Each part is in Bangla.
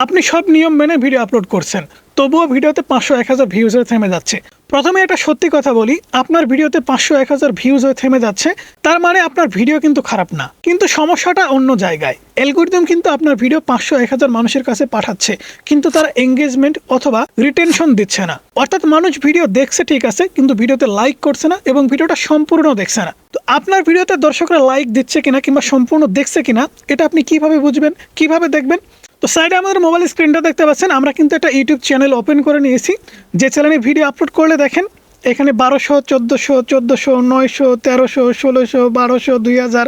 আপনি সব নিয়ম মেনে ভিডিও আপলোড করছেন, তবুও ভিডিওতে 500-1000 ভিউজ হয়ে থেমে যাচ্ছে। প্রথমে একটা সত্যি কথা বলি, আপনার ভিডিওতে 500-1000 ভিউজ হয়ে থেমে যাচ্ছে তার মানে আপনার ভিডিও কিন্তু খারাপ না, কিন্তু সমস্যাটা অন্য জায়গায়। অ্যালগরিদম কিন্তু আপনার ভিডিও 500-1000 মানুষের কাছে পাঠাচ্ছে, কিন্তু তারা এঙ্গেজমেন্ট অথবা রিটেনশন দিচ্ছে না। অর্থাৎ মানুষ ভিডিও দেখছে ঠিক আছে, কিন্তু ভিডিওতে লাইক করছে না এবং ভিডিওটা সম্পূর্ণ দেখছে না। তো আপনার ভিডিওতে দর্শকরা লাইক দিচ্ছে কিনা কিংবা সম্পূর্ণ দেখছে কিনা এটা আপনি কিভাবে বুঝবেন, কিভাবে দেখবেন? তো সাইডে আমাদের মোবাইল স্ক্রিনটা দেখতে পাচ্ছেন, আমরা কিন্তু একটা ইউটিউব চ্যানেল ওপেন করে নিয়েছি, যে চ্যানেলে ভিডিও আপলোড করলে দেখেন এখানে 1200, 1400, 1400, 900, 1300, 1600, 1200, 2000,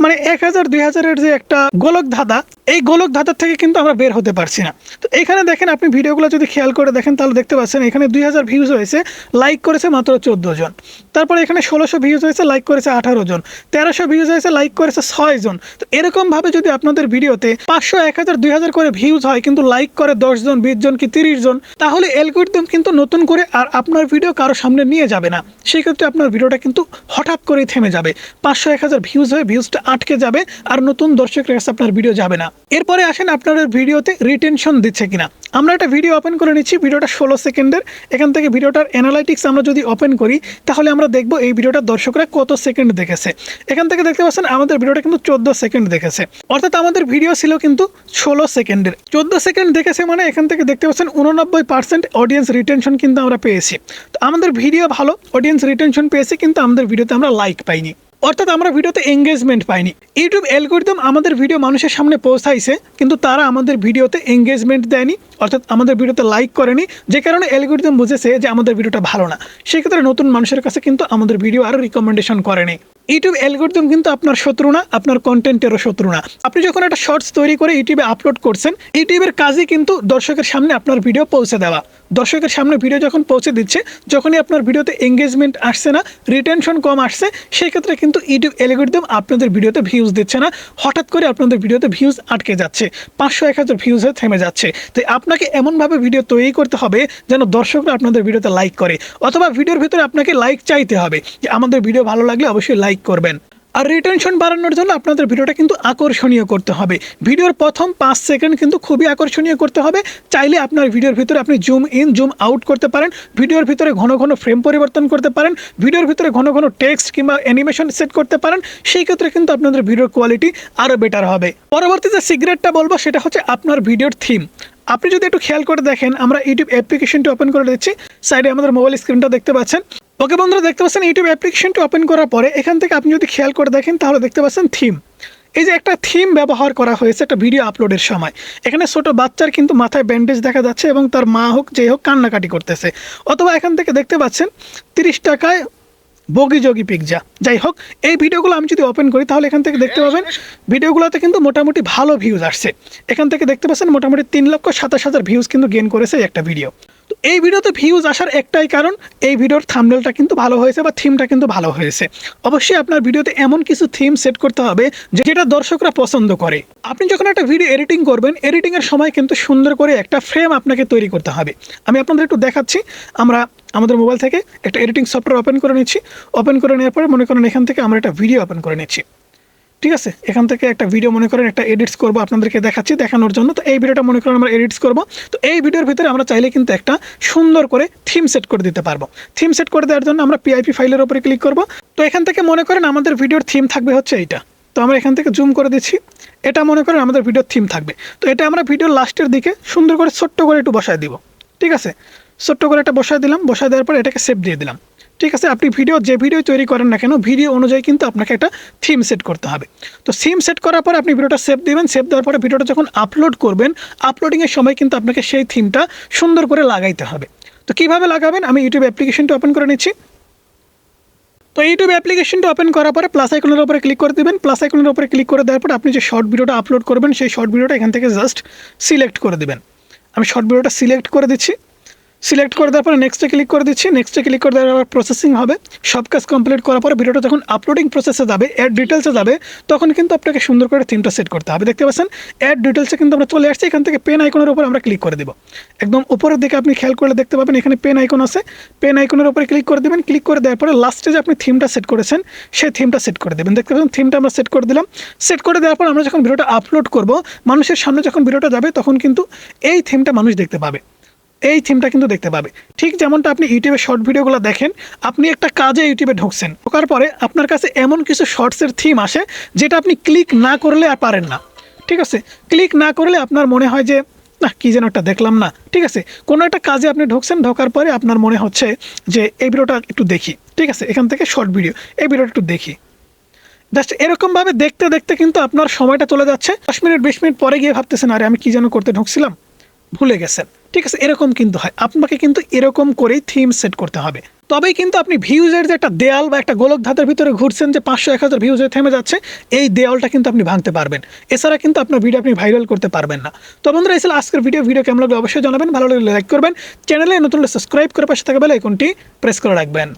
মানে 1000, 2000-এর যে একটা গোলক ধাঁধা, এই গোলক ধাঁধার থেকে কিন্তু আমরা বের হতে পারছি না। তো এখানে দেখেন, আপনি ভিডিওগুলো যদি খেয়াল করে দেখেন তাহলে দেখতে পাচ্ছেন এখানে 2000 ভিউজ হয়েছে, লাইক করেছে মাত্র 14 জন। তারপরে এখানে 1600 ভিউজ হয়েছে, লাইক করেছে 18 জন। 1300 ভিউজ হয়েছে, লাইক করেছে 6 জন। তো এরকমভাবে যদি আপনাদের ভিডিওতে 500, 1000, 2000 করে ভিউজ হয় কিন্তু লাইক করে 10 জন, 20 জন কি 30 জন, তাহলে অ্যালগরিদম কিন্তু নতুন করে আর আপনার ভিডিও কারো সামনে নিয়ে যাবে না। সেই ক্ষেত্রে আপনার ভিডিওটা কিন্তু হঠাৎ করেই থেমে যাবে, 500, 1000 ভিউজ হয়ে ভিউজটা আটকে যাবে আর নতুন দর্শকের কাছে আপনার ভিডিও যাবে না। এরপরে আসেন আপনার ভিডিওতে রিটেনশন দিচ্ছে কিনা। আমরা একটা ভিডিও ওপেন করে নিচ্ছি, ভিডিওটা 16 সেকেন্ডের। এখান থেকে ভিডিওটার অ্যানালাইটিক্স আমরা যদি ওপেন করি তাহলে আমরা দেখব এই ভিডিওটা দর্শকরা কত সেকেন্ড দেখেছে। এখান থেকে দেখতে পাচ্ছেন আমাদের ভিডিওটা কিন্তু 14 সেকেন্ড দেখেছে, অর্থাৎ আমাদের ভিডিও ছিল কিন্তু 16 সেকেন্ডের। 14 সেকেন্ড দেখেছে মানে এখান থেকে দেখতে পাচ্ছেন 89% অডিয়েন্স রিটেনশন কিন্তু আমরা পেয়েছি। তো আমাদের ভিডিও ভালো, অডিয়েন্স রিটেনশন পেয়েছি, কিন্তু আমাদের ভিডিওতে আমরা লাইক পাইনি, অর্থাৎ আমরা ভিডিওতে এঙ্গেজমেন্ট পাইনি। ইউটিউব অ্যালগরিদম আমাদের ভিডিও মানুষের সামনে পৌঁছাইছে, কিন্তু তারা আমাদের ভিডিওতে এঙ্গেজমেন্ট দেয়নি, অর্থাৎ আমাদের ভিডিওতে লাইক করেনি, যে কারণে অ্যালগরিদম বুঝেছে যে আমাদের ভিডিওটা ভালো না। সেক্ষেত্রে নতুন মানুষের কাছে কিন্তু আমাদের ভিডিও আরও রিকমেন্ডেশন করেনি। ইউটিউব অ্যালগরিদম কিন্তু আপনার শত্রু না, আপনার কন্টেন্টেরও শত্রু না। আপনি যখন একটা শর্টস তৈরি করে ইউটিউবে আপলোড করছেন, ইউটিউবের কাজই কিন্তু দর্শকের সামনে আপনার ভিডিও পৌঁছে দেওয়া। দর্শকের সামনে ভিডিও যখন পৌঁছে দিচ্ছে, যখনই আপনার ভিডিওতে এঙ্গেজমেন্ট আসছে না, রিটেনশন কম আসছে, সেই ক্ষেত্রে কিন্তু ইউটিউব অ্যালগরিদম আপনাদের ভিডিওতে ভিউজ দিচ্ছে না, হঠাৎ করে আপনাদের ভিডিওতে ভিউজ আটকে যাচ্ছে, 500, 1000 ভিউজ হয়ে থেমে যাচ্ছে। তো আপনাকে এমনভাবে ভিডিও তৈরি করতে হবে যেন দর্শকরা আপনাদের ভিডিওতে লাইক করে, অথবা ভিডিওর ভিতরে আপনাকে লাইক চাইতে হবে যে আমাদের ভিডিও ভালো লাগলে অবশ্যই লাইক করবেন। আর রিটেনশন বাড়ানোর জন্য আপনাদের ভিডিওটা কিন্তু আকর্ষণীয় করতে হবে। ভিডিওর প্রথম 5 সেকেন্ড কিন্তু খুবই আকর্ষণীয় করতে হবে। চাইলে আপনার ভিডিওর ভিতরে আপনি জুম ইন জুম আউট করতে পারেন, ভিডিওর ভিতরে ঘন ঘন ফ্রেম পরিবর্তন করতে পারেন, ভিডিওর ভিতরে ঘন ঘন টেক্সট কিংবা অ্যানিমেশন সেট করতে পারেন। সেই ক্ষেত্রে কিন্তু আপনাদের ভিডিওর কোয়ালিটি আরও বেটার হবে। পরবর্তী যে সিক্রেটটা বলবো সেটা হচ্ছে আপনার ভিডিওর থিম। আপনি যদি একটু খেয়াল করে দেখেন, আমরা ইউটিউব অ্যাপ্লিকেশনটি ওপেন করে দিচ্ছি, সাইডে আমাদের মোবাইল স্ক্রিনটা দেখতে পাচ্ছেন। ওকে বন্ধুরা, দেখতে পাচ্ছেন ইউটিউব অ্যাপ্লিকেশনটি ওপেন করার পরে এখান থেকে আপনি যদি খেয়াল করে দেখেন তাহলে দেখতে পাচ্ছেন থিম। এই যে একটা থিম ব্যবহার করা হয়েছে একটা ভিডিও আপলোডের সময়। এখানে ছোট বাচ্চার কিন্তু মাথায় ব্যান্ডেজ দেখা যাচ্ছে এবং তার মা হোক যে হোক কান্নাকাটি করতেছে। অথবা এখান থেকে দেখতে পাচ্ছেন 30 টাকায় বগি যোগী পিৎজা। যাই হোক, এই ভিডিওগুলো আমি যদি ওপেন করি তাহলে এখান থেকে দেখতে পাবেন ভিডিওগুলোতে কিন্তু মোটামুটি ভালো ভিউজ আসছে। এখান থেকে দেখতে পাচ্ছেন মোটামুটি 3,27,000 ভিউজ কিন্তু গেইন করেছে একটা ভিডিও। তো এই ভিডিওতে ভিউজ আসার একটাই কারণ, এই ভিডিওর থাম্বনেলটা কিন্তু ভালো হয়েছে বা থিমটা কিন্তু ভালো হয়েছে। অবশ্যই আপনার ভিডিওতে এমন কিছু থিম সেট করতে হবে যেটা দর্শকরা পছন্দ করে। আপনি যখন একটা ভিডিও এডিটিং করবেন, এডিটিংয়ের সময় কিন্তু সুন্দর করে একটা ফ্রেম আপনাকে তৈরি করতে হবে। আমি আপনাদের একটু দেখাচ্ছি। আমরা আমাদের মোবাইল থেকে একটা এডিটিং সফটওয়্যার ওপেন করে নিচ্ছি। ওপেন করে নেওয়ার পরে মনে করেন এখান থেকে আমরা একটা ভিডিও ওপেন করে নিচ্ছি, ঠিক আছে? এখান থেকে একটা ভিডিও মনে করেন একটা এডিটস করবো, আপনাদেরকে দেখাচ্ছি দেখানোর জন্য। তো এই ভিডিওটা মনে করেন আমরা এডিটস করবো। তো এই ভিডিওর ভিতরে আমরা চাইলে কিন্তু একটা সুন্দর করে থিম সেট করে দিতে পারবো। থিম সেট করে দেওয়ার জন্য আমরা পিআইপি ফাইলের উপরে ক্লিক করব। তো এখান থেকে মনে করেন আমাদের ভিডিওর থিম থাকবে হচ্ছে এইটা। তো আমরা এখান থেকে জুম করে দিচ্ছি, এটা মনে করেন আমাদের ভিডিওর থিম থাকবে। তো এটা আমরা ভিডিওর লাস্টের দিকে সুন্দর করে ছোট্ট করে একটু বসায় দিব, ঠিক আছে? ছোট্ট করে একটা বসায় দিলাম, বসায় দেওয়ার পর এটাকে সেভ দিয়ে দিলাম, ঠিক আছে? আপনি যে ভিডিও তৈরি করেন না কেন, ভিডিও অনুযায়ী কিন্তু আপনাকে একটা থিম সেট করতে হবে। তো থিম সেট করার পরে আপনি ভিডিওটা সেভ দিবেন। সেভ দেওয়ার পরে ভিডিওটা যখন আপলোড করবেন, আপলোডিংয়ের সময় কিন্তু আপনাকে সেই থিমটা সুন্দর করে লাগাইতে হবে। তো কীভাবে লাগাবেন, আমি ইউটিউব অ্যাপ্লিকেশনটা ওপেন করে নিচ্ছি। তো ইউটিউব অ্যাপ্লিকেশনটা ওপেন করার পরে প্লাস আইকনের উপরে ক্লিক করে দেবেন। প্লাস আইকনের উপরে ক্লিক করে দেওয়ার পর আপনি যে শর্ট ভিডিওটা আপলোড করবেন সেই শর্ট ভিডিওটা এখান থেকে জাস্ট সিলেক্ট করে দেবেন। আমি শর্ট ভিডিওটা সিলেক্ট করে দিচ্ছি। সিলেক্ট করে দেওয়ার পরে নেক্সটে ক্লিক করে দিচ্ছি। নেক্সটে ক্লিক করে দেওয়ার পর প্রসেসিং হবে। সব কাজ কমপ্লিট করার পরে ভিডিওটা যখন আপলোডিং প্রসেসে যাবে, অ্যাড ডিটেলসে যাবে, তখন কিন্তু আপনাকে সুন্দর করে থিমটা সেট করতে হবে। দেখতে পাচ্ছেন অ্যাড ডিটেলসে কিন্তু আমরা চলে আসছি। এখান থেকে পেন আইকনের উপর আমরা ক্লিক করে দেবো। একদম উপরের দিকে আপনি খেয়াল করলে দেখতে পাবেন এখানে পেন আইকন আছে। পেন আইকনের উপরে ক্লিক করে দেবেন। ক্লিক করে দেওয়ার পরে লাস্টে যে আপনি থিমটা সেট করেছেন সেই থিমটা সেট করে দেবেন। দেখতে পাচ্ছেন থিমটা আমরা সেট করে দিলাম। সেট করে দেওয়ার পর আমরা যখন ভিডিওটা আপলোড করব, মানুষের সামনে যখন ভিডিওটা যাবে তখন কিন্তু এই থিমটা মানুষ দেখতে পাবে। এই থিমটা কিন্তু দেখতে পাবে। ঠিক যেমনটা আপনি ইউটিউবে শর্ট ভিডিওগুলো দেখেন, আপনি একটা কাজে ইউটিউবে ঢুকছেন, ঢোকার পরে আপনার কাছে এমন কিছু শর্টসের থিম আসে যেটা আপনি ক্লিক না করলে আর পারেন না। ঠিক আছে, ক্লিক না করলে আপনার মনে হয় যে না কি যেন একটা দেখলাম না। ঠিক আছে, কোনো একটা কাজে আপনি ঢুকছেন, ঢোকার পরে আপনার মনে হচ্ছে যে এই ভিডিওটা একটু দেখি। ঠিক আছে, এখান থেকে শর্ট ভিডিও, এই ভিডিওটা একটু দেখি। জাস্ট এরকমভাবে দেখতে দেখতে কিন্তু আপনার সময়টা চলে যাচ্ছে। 10 মিনিট 20 মিনিট পরে গিয়ে ভাবতেছেন আরে আমি কি যেন করতে ঢুকছিলাম, ভুলে গেছেন। ঠিক আছে, এরকম কিন্তু হয়। আপনাকে কিন্তু এরকম করেই থিম সেট করতে হবে। তবেই কিন্তু আপনি ভিউজের যে একটা দেয়াল বা একটা গোলক ধাঁধের ভিতরে ঘুরছেন যে 500-1000 ভিউজ হয়ে থেমে যাচ্ছে, এই দেয়ালটা কিন্তু আপনি ভাঙতে পারবেন। এছাড়া কিন্তু আপনার ভিডিও আপনি ভাইরাল করতে পারবেন না। তো বন্ধুরা, এই ছিল আজকের ভিডিও কেমন লাগলো অবশ্যই জানাবেন। ভালো লাগলে লাইক করবেন, চ্যানেলে নতুন হলে সাবস্ক্রাইব করে পাশে থাকা বেল আইকনটি প্রেস করে রাখবেন।